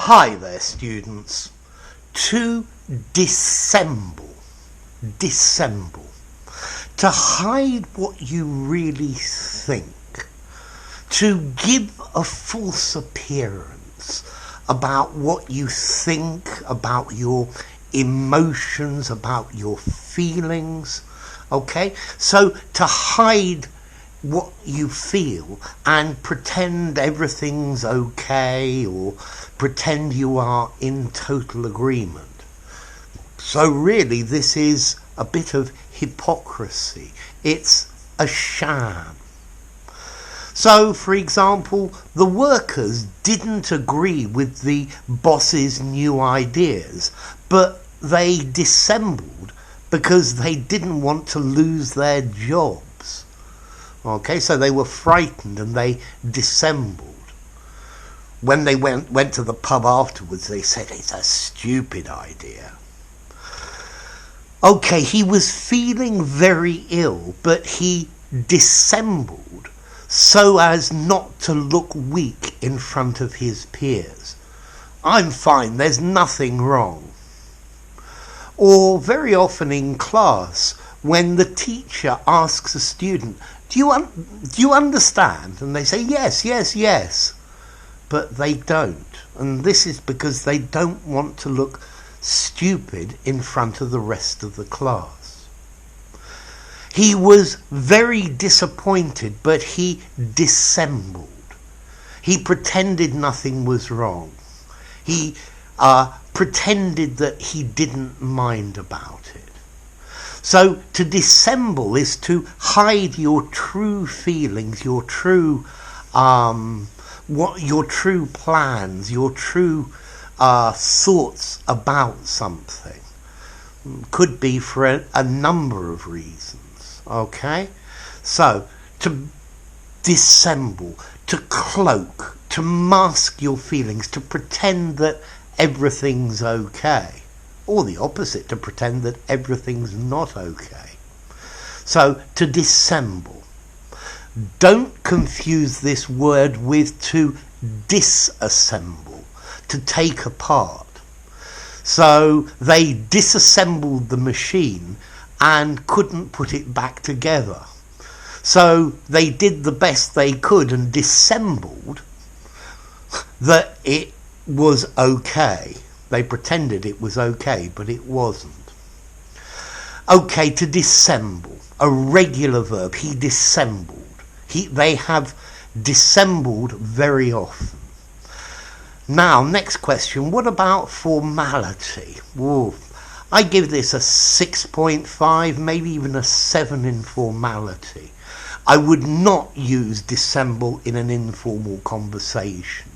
Hi there, students. To dissemble, to hide what you really think, to give a false appearance about what you think, about your emotions, about your feelings, okay? So to hide what you feel and pretend everything's okay, or pretend you are in total agreement. So really this is a bit of hypocrisy. It's a sham. So, for example, the workers didn't agree with the boss's new ideas, but they dissembled because they didn't want to lose their jobs. Okay, so they were frightened and they dissembled. When they went to the pub afterwards, they said it's a stupid idea. Okay, he was feeling very ill, but he dissembled so as not to look weak in front of his peers. I'm fine, there's nothing wrong. Or very often in class, when the teacher asks a student, do you understand? And they say, yes. But they don't. And this is because they don't want to look stupid in front of the rest of the class. He was very disappointed, but he dissembled. He pretended nothing was wrong. He pretended that he didn't mind about it. So to dissemble is to hide your true feelings, your true your true plans, your true thoughts about something. Could be for a number of reasons. Okay? So to dissemble, to cloak, to mask your feelings, to pretend that everything's okay. Or the opposite, to pretend that everything's not okay. So, to dissemble. Don't confuse this word with to disassemble, to take apart. So, they disassembled the machine and couldn't put it back together. So, they did the best they could and dissembled that it was okay. They pretended it was okay, but it wasn't. Okay, to dissemble, a regular verb. He dissembled. They have dissembled very often. Now, next question. What about formality? Whoa, I give this a 6.5, maybe even a 7 in formality. I would not use dissemble in an informal conversation.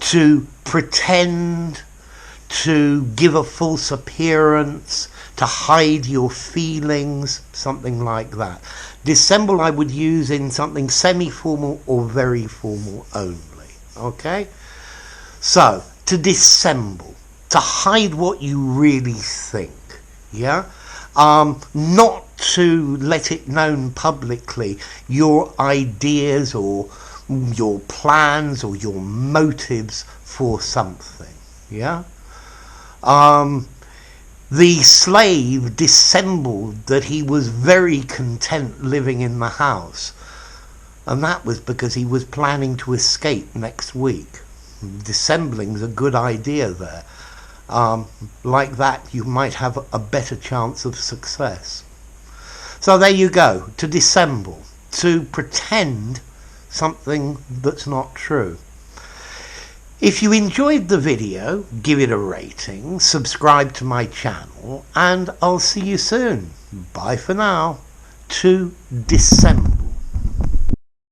To pretend, to give a false appearance, to hide your feelings, something like that. Dissemble I would use in something semi-formal or very formal only. Okay? So, to dissemble, to hide what you really think. Yeah? Not to let it known publicly your ideas or your plans or your motives for something. Yeah? The slave dissembled that he was very content living in the house, and that was because he was planning to escape next week. Dissembling's a good idea there. Like that you might have a better chance of success. So there you go, to dissemble, to pretend something that's not true. If you enjoyed the video, give it a rating, subscribe to my channel, and I'll see you soon. Bye for now. To dissemble.